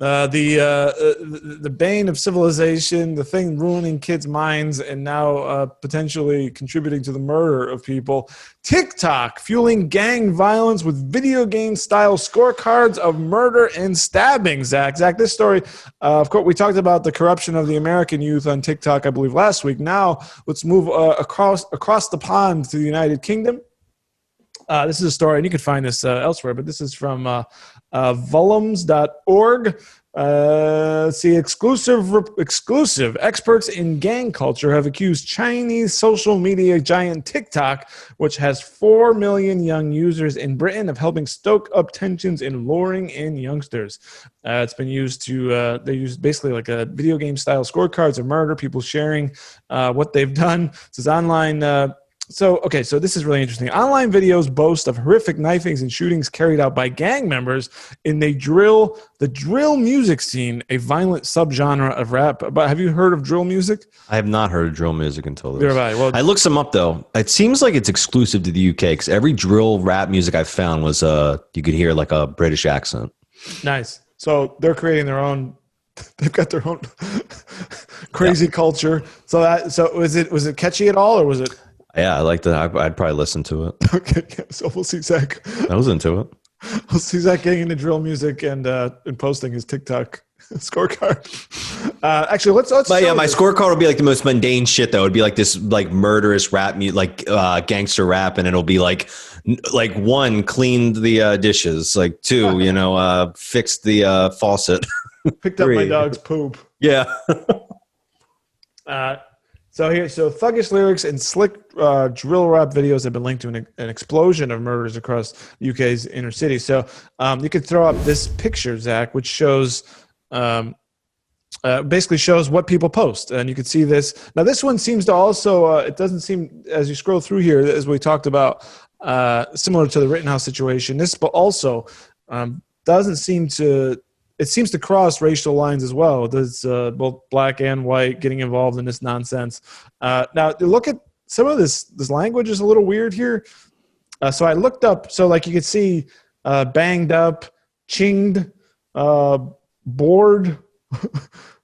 The bane of civilization, the thing ruining kids' minds, and now potentially contributing to the murder of people. TikTok fueling gang violence with video game style scorecards of murder and stabbing. Zach, this story. Of course, we talked about the corruption of the American youth on TikTok, I believe, last week. Now let's move across the pond to the United Kingdom. This is a story, and you can find this elsewhere, but this is from volums.org. See, exclusive experts in gang culture have accused Chinese social media giant TikTok, which has 4 million young users in Britain, of helping stoke up tensions in luring in youngsters. It's been used to, they use basically like a video game style scorecards of murder, people sharing what they've done. This is online. So this is really interesting. Online videos boast of horrific knifings and shootings carried out by gang members in the drill music scene, a violent subgenre of rap. But have you heard of drill music? I have not heard of drill music until this. Well, I looked some up though. It seems like it's exclusive to the UK because every drill rap music I've found was you could hear like a British accent. Nice. So they're creating their own. They've got their own crazy culture. So was it catchy at all, or was it? Yeah, I like that. I'd probably listen to it. Okay, so we'll see Zach. I was into it. We'll see Zach getting into drill music and posting his TikTok scorecard. Actually, let's. But yeah, my scorecard will be like the most mundane shit. Though it'd be like this, like murderous rap, like gangster rap, and it'll be like 1, cleaned the dishes, like 2, fixed the faucet, picked up my dog's poop. Yeah. So thuggish lyrics and slick drill rap videos have been linked to an explosion of murders across the UK's inner city. So you could throw up this picture, Zach, which shows basically shows what people post, and you can see this. Now, this one seems to also it doesn't seem, as you scroll through here, as we talked about, similar to the Rittenhouse situation. This, but also doesn't seem to. It seems to cross racial lines as well. There's both black and white getting involved in this nonsense. Now, look at some of this. This language is a little weird here. So I looked up. So like you could see banged up, chinged, bored.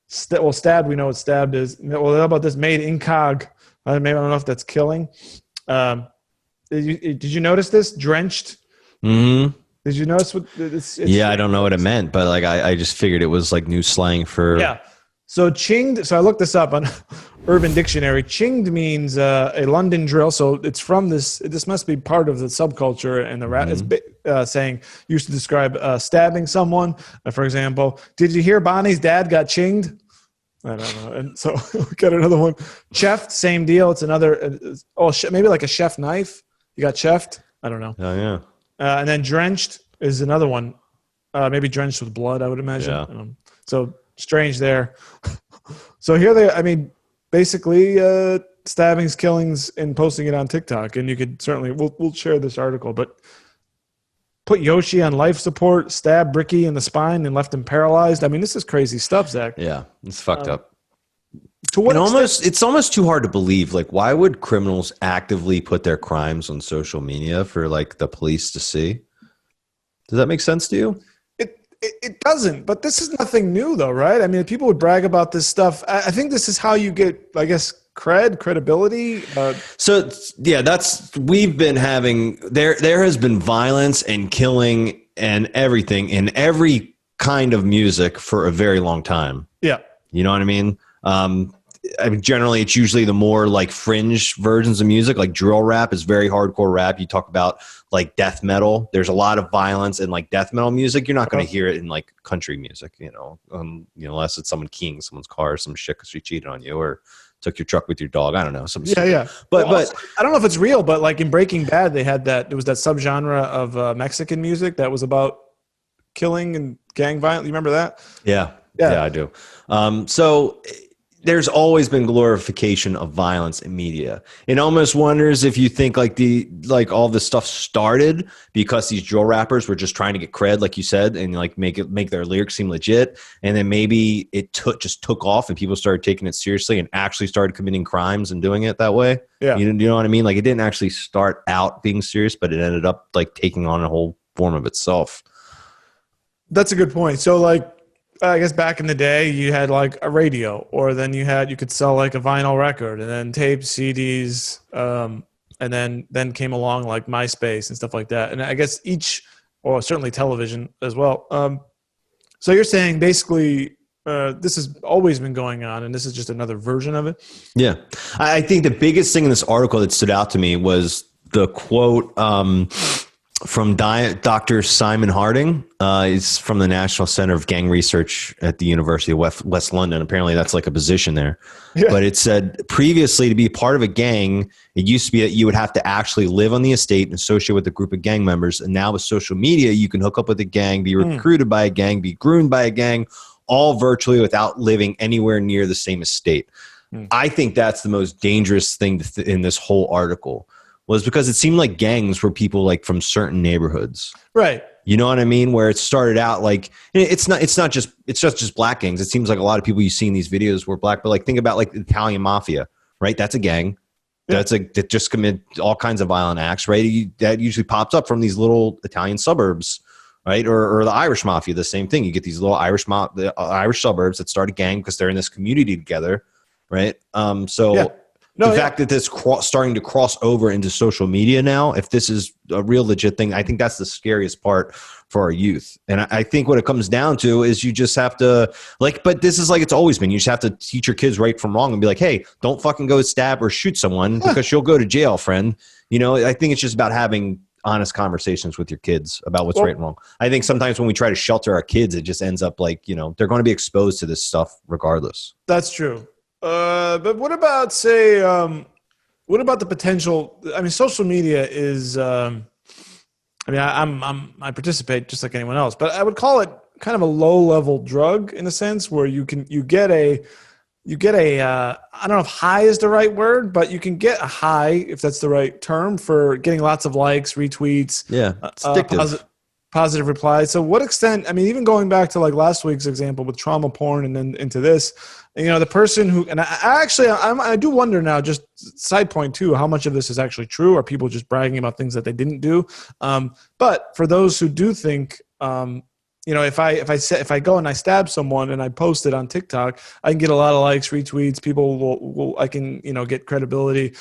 Stabbed. We know what stabbed is. Well, how about this? Made incog. Maybe I don't know if that's killing. Did you notice this? Drenched. Mm-hmm. Did you notice what it's yeah, I don't know what it meant, but like I just figured it was like new slang for. Yeah. So chinged. So I looked this up on Urban Dictionary. Chinged means a London drill. So it's from this. This must be part of the subculture and the rap. Mm-hmm. It's saying used to describe stabbing someone. For example, did you hear Bonnie's dad got chinged? I don't know. And so we got another one. Chefed, same deal. It's another. Maybe like a chef knife. You got chefed. I don't know. Oh yeah. And then drenched is another one. Maybe drenched with blood, I would imagine. Yeah. So strange there. So here basically stabbings, killings, and posting it on TikTok. And you could certainly, we'll share this article, but put Yoshi on life support, stab Ricky in the spine and left him paralyzed. I mean, this is crazy stuff, Zach. Yeah, it's fucked up. To what extent? It's almost too hard to believe. Like, why would criminals actively put their crimes on social media for like the police to see? Does that make sense to you? It doesn't, but this is nothing new though, right? I mean, people would brag about this stuff. I think this is how you get, I guess, credibility. So yeah, we've been having, there has been violence and killing and everything in every kind of music for a very long time. Yeah. You know what I mean? Generally it's usually the more like fringe versions of music, like drill rap is very hardcore rap. You talk about like death metal. There's a lot of violence in like death metal music. You're not going to hear it in like country music, unless it's someone keying someone's car or some shit because she cheated on you or took your truck with your dog. I don't know. Yeah. But also, I don't know if it's real, but like in Breaking Bad, they had there was that subgenre of Mexican music that was about killing and gang violence. You remember that? Yeah, I do. So there's always been glorification of violence in media. It almost wonders if you think like all this stuff started because these drill rappers were just trying to get cred, like you said, and like make their lyrics seem legit, and then maybe it just took off and people started taking it seriously and actually started committing crimes and doing it that way. Yeah, you know what I mean? Like it didn't actually start out being serious, but it ended up like taking on a whole form of itself. That's a good point. So like, I guess back in the day, you had like a radio, or then you could sell like a vinyl record, and then tapes, CDs, and then came along like MySpace and stuff like that. And I guess or certainly television as well. So you're saying basically this has always been going on, and this is just another version of it. Yeah. I think the biggest thing in this article that stood out to me was the quote from Dr. Simon Harding. He's from the National Center of Gang Research at the University of West London. Apparently that's like a position there. Yeah. But it said previously, to be part of a gang, it used to be that you would have to actually live on the estate and associate with a group of gang members. And now with social media, you can hook up with a gang, be recruited by a gang, be groomed by a gang, all virtually without living anywhere near the same estate. I think that's the most dangerous thing in this whole article, was because it seemed like gangs were people like from certain neighborhoods. Right. You know what I mean? Where it started out like, it's not just black gangs. It seems like a lot of people you see in these videos were black, but like think about like the Italian mafia, right? That's a gang. Yeah. That just commit all kinds of violent acts, right? That usually pops up from these little Italian suburbs, right? Or the Irish mafia, the same thing. You get these little Irish suburbs that start a gang because they're in this community together, right? The fact that this starting to cross over into social media now, if this is a real legit thing, I think that's the scariest part for our youth. And I think what it comes down to is you just have to but this is like it's always been. You just have to teach your kids right from wrong and be like, hey, don't fucking go stab or shoot someone because you'll go to jail, friend. You know, I think it's just about having honest conversations with your kids about what's right and wrong. I think sometimes when we try to shelter our kids, it just ends up like, they're going to be exposed to this stuff regardless. That's true. But what about what about the potential? I mean, social media is. I participate just like anyone else, but I would call it kind of a low-level drug in a sense where you get a. I don't know if high is the right word, but you can get a high, if that's the right term, for getting lots of likes, retweets. Yeah, it's addictive. Positive replies. So what extent, I mean, even going back to like last week's example with trauma porn and then into this, the person who, and I do wonder now, just side point too, how much of this is actually true? Are people just bragging about things that they didn't do? But for those who do think, if I go and I stab someone and I post it on TikTok, I can get a lot of likes, retweets. People I can, get credibility.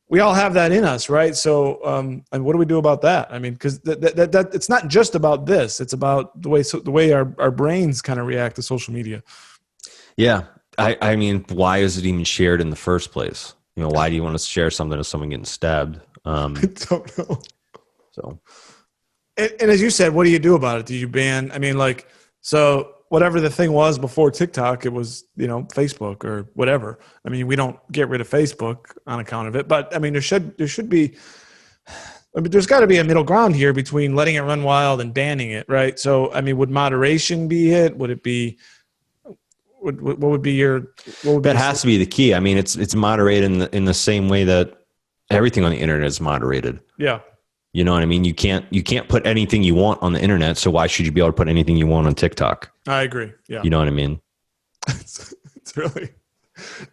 We all have that in us, right? So, and what do we do about that? I mean, because that it's not just about this; it's about the way our brains kind of react to social media. Yeah, I mean, why is it even shared in the first place? Why do you want to share something of someone getting stabbed? I don't know. So, and as you said, what do you do about it? Do you ban? I mean, so. Whatever the thing was before TikTok, it was, Facebook or whatever. I mean, we don't get rid of Facebook on account of it, but I mean, there should be, there's got to be a middle ground here between letting it run wild and banning it, right? So, I mean, would moderation be it? Would it be, what would be your, that has to be the key. I mean, it's moderated in the same way that everything on the internet is moderated. Yeah. You know what I mean? You can't put anything you want on the internet. So why should you be able to put anything you want on TikTok? I agree. Yeah. You know what I mean? It's really,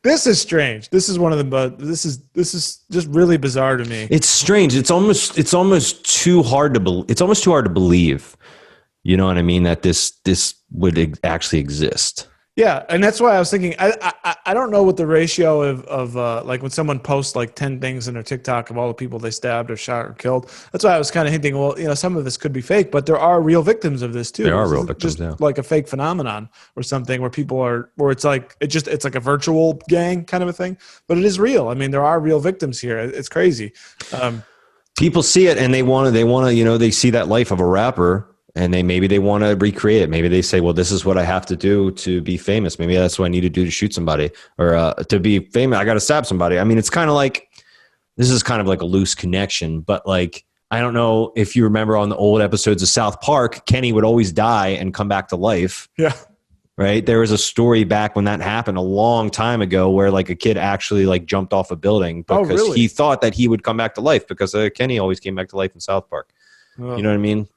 this is strange. This is one of the, this is just really bizarre to me. It's strange. It's almost too hard to it's almost too hard to believe. You know what I mean? That this would actually exist. Yeah, and that's why I was thinking. I don't know what the ratio of like when someone posts like 10 things in their TikTok of all the people they stabbed or shot or killed. That's why I was kind of hinting. Well, some of this could be fake, but there are real victims of this too. There are real victims, just like a fake phenomenon or something where people are, where it's like it's like a virtual gang kind of a thing, but it is real. I mean, there are real victims here. It's crazy. People see it and they want to. They see that life of a rapper. And maybe they want to recreate it. Maybe they say, well, this is what I have to do to be famous. Maybe that's what I need to do to shoot somebody or to be famous. I got to stab somebody. I mean, it's kind of like, this is kind of like a loose connection, but like, I don't know if you remember on the old episodes of South Park, Kenny would always die and come back to life. Yeah. Right. There was a story back when that happened a long time ago where like a kid actually like jumped off a building because he thought that he would come back to life because Kenny always came back to life in South Park. Oh. You know what I mean?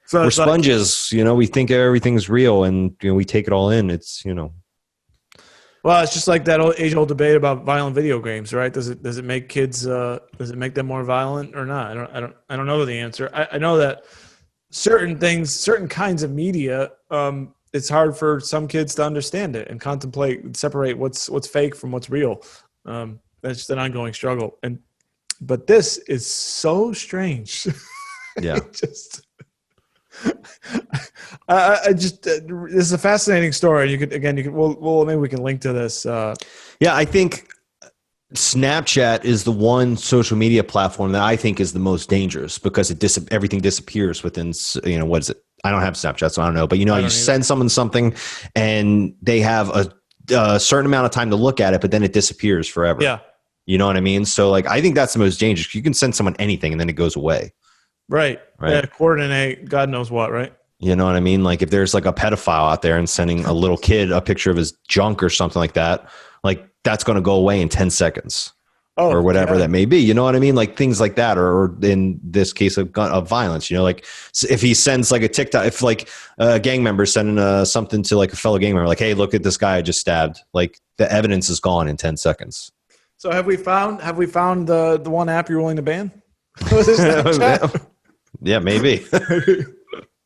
So we're sponges, we think everything's real and we take it all in. It's well, it's just like that age-old debate about violent video games, right? Does it make kids does it make them more violent or not? I don't know the answer. I know that certain things, certain kinds of media, it's hard for some kids to understand it and contemplate, separate what's fake from what's real. That's just an ongoing struggle. But this is so strange. Yeah. I just this is a fascinating story. Maybe we can link to this. Yeah, I think Snapchat is the one social media platform that I think is the most dangerous because everything disappears within, what is it? I don't have Snapchat, so I don't know. But you send someone something and they have a certain amount of time to look at it, but then it disappears forever. Yeah. You know what I mean? So like, I think that's the most dangerous. You can send someone anything and then it goes away. Right. Yeah, coordinate God knows what, right? You know what I mean? Like if there's like a pedophile out there and sending a little kid a picture of his junk or something like that, like that's going to go away in 10 seconds or whatever that may be. You know what I mean? Like things like that, or in this case of violence, like if he sends like a TikTok, if like a gang member sending something to like a fellow gang member, like, hey, look at this guy I just stabbed. Like the evidence is gone in 10 seconds. So have we found the one app you're willing to ban? Yeah, maybe.